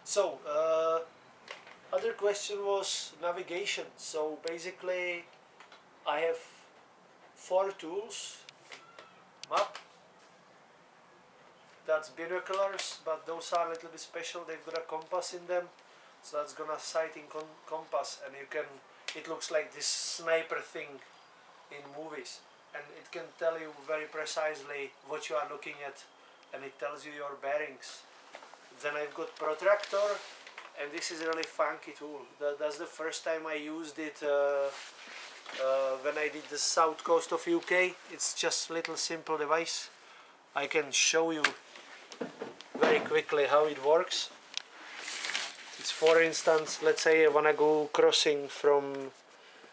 So, other question was navigation. So basically, I have 4 tools. Map, that's binoculars, but those are a little bit special. They've got a compass in them, so that's gonna sighting compass, and you can. It looks like this sniper thing in movies, and it can tell you very precisely what you are looking at, and it tells you your bearings. Then I've got protractor, and this is a really funky tool. That's the first time I used it when I did the south coast of UK. It's just a little simple device. I can show you very quickly how it works. It's, for instance, let's say I want to go crossing from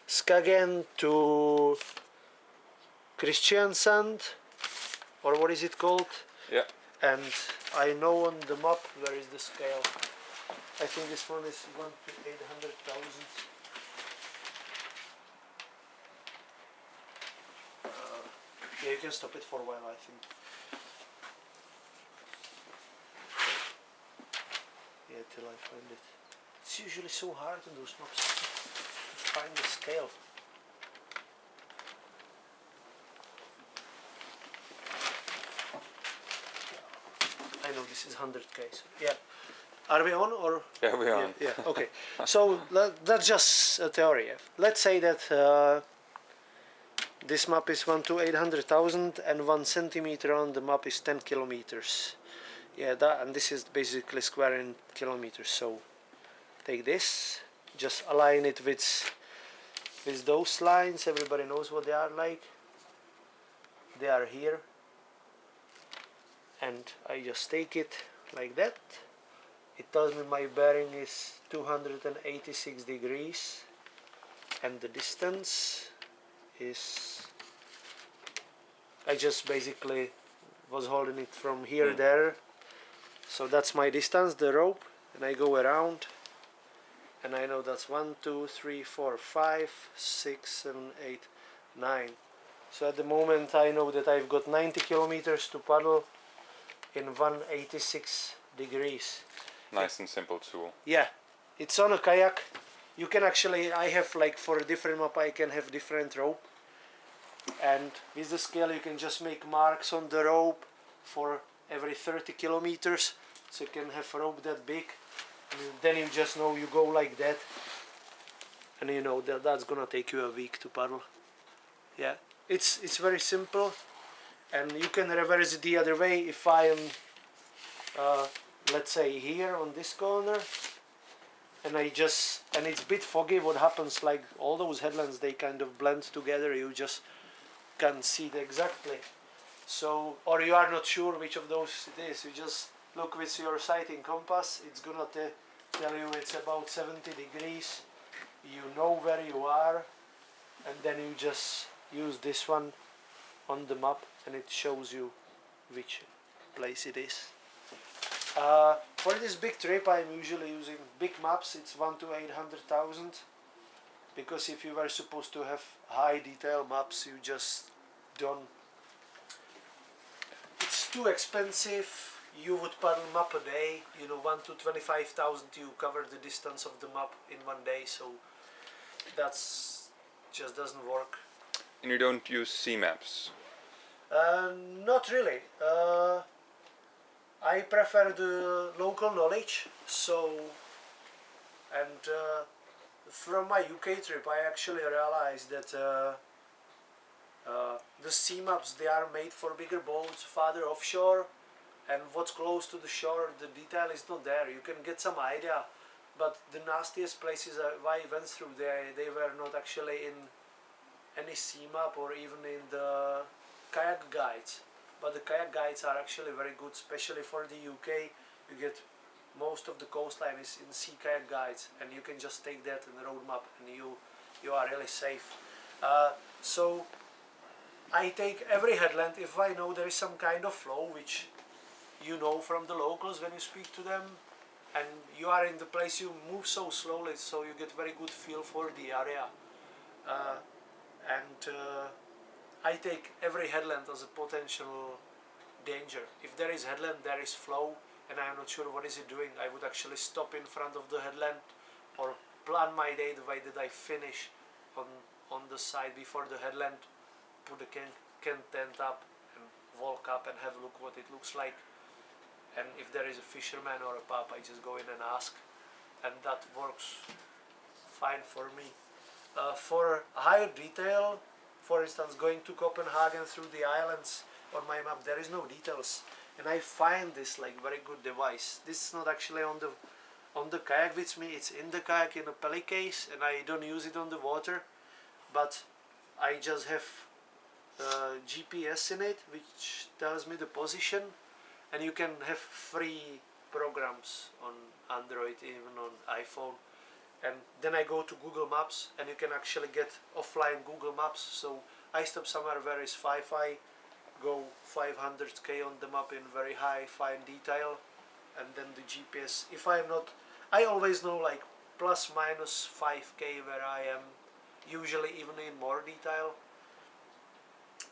Skagen to Kristiansand, or what is it called? Yeah. And I know on the map where is the scale. I think this one is 1 to 800,000. Yeah, you can stop it for a while, I think. Yeah, till I find it. It's usually so hard on those maps to find the scale. I know this is 100k. So yeah. Are we on or? Yeah, we are. Yeah, okay. So that's just a theory. Let's say that this map is 1 to 800,000 and 1 centimeter on the map is 10 kilometers. Yeah, and this is basically square in kilometers. So take this, just align it with those lines. Everybody knows what they are like. They are here. And I just take it like that. It tells me my bearing is 286 degrees and the distance is, I just basically was holding it from here there, so that's my distance, the rope, and I go around and I know that's 1, 2, 3, 4, 5, 6, 7, 8, 9. So at the moment I know that I've got 90 kilometers to paddle in 186 degrees. Nice and simple tool. Yeah, it's on a kayak. You can actually, I have like for a different map I can have different rope, and with the scale you can just make marks on the rope for every 30 kilometers, so you can have a rope that big, and then you just know you go like that, and you know that that's gonna take you a week to paddle. Yeah, it's very simple, and you can reverse it the other way. If I am let's say here on this corner, and it's a bit foggy, what happens, like all those headlands, they kind of blend together, you just can't see it exactly. So, or you are not sure which of those it is, you just look with your sighting compass, it's gonna tell you it's about 70 degrees, you know where you are, and then you just use this one on the map and it shows you which place it is. For this big trip I'm usually using big maps. It's 1 to 800,000, because if you were supposed to have high detail maps, you just don't. It's too expensive. You would paddle map a day, 1 to 25,000 you cover the distance of the map in 1 day, so that's just doesn't work. And you don't use sea maps? Not really. I prefer the local knowledge, so, and from my UK trip I actually realized that the sea maps, they are made for bigger boats, farther offshore, and what's close to the shore, the detail is not there. You can get some idea, but the nastiest places I went through, they were not actually in any sea map or even in the kayak guides. But the kayak guides are actually very good, especially for the UK. You get most of the coastline is in sea kayak guides, and you can just take that in the road map, and you are really safe. So I take every headland if I know there is some kind of flow, which you know from the locals when you speak to them, and you are in the place, you move so slowly, so you get very good feel for the area. I take every headland as a potential danger. If there is headland, there is flow. and I'm not sure what is it doing, I would actually stop in front of the headland or plan my day the way that I finish on the side before the headland, put the can tent up and walk up and have a look what it looks like. And if there is a fisherman or a pub, I just go in and ask, and that works fine for me. For higher detail, for instance, going to Copenhagen through the islands on my map, there is no details, and I find this like very good device. This is not actually on the kayak with me, it's in the kayak in a pelly case, and I don't use it on the water, but I just have GPS in it which tells me the position, and you can have free programs on Android, even on iPhone. And then I go to Google Maps, and you can actually get offline Google Maps. So I stop somewhere where is Wi-Fi, go 500k on the map in very high fine detail, and then the GPS. If I'm not, I always know like plus minus 5k where I am, usually even in more detail.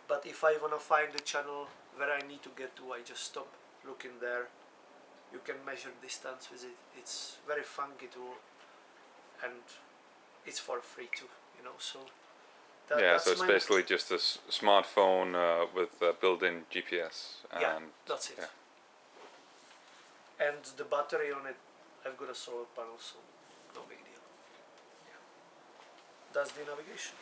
But if I wanna find the channel where I need to get to, I just stop, look in there. You can measure distance with it. It's very funky tool, and it's for free too, you know. So Yeah, that's so it's my basically just a smartphone with built-in GPS. And yeah, that's it. yeah. And the battery on it, I've got a solar panel, so no big deal. Yeah. That's the navigation.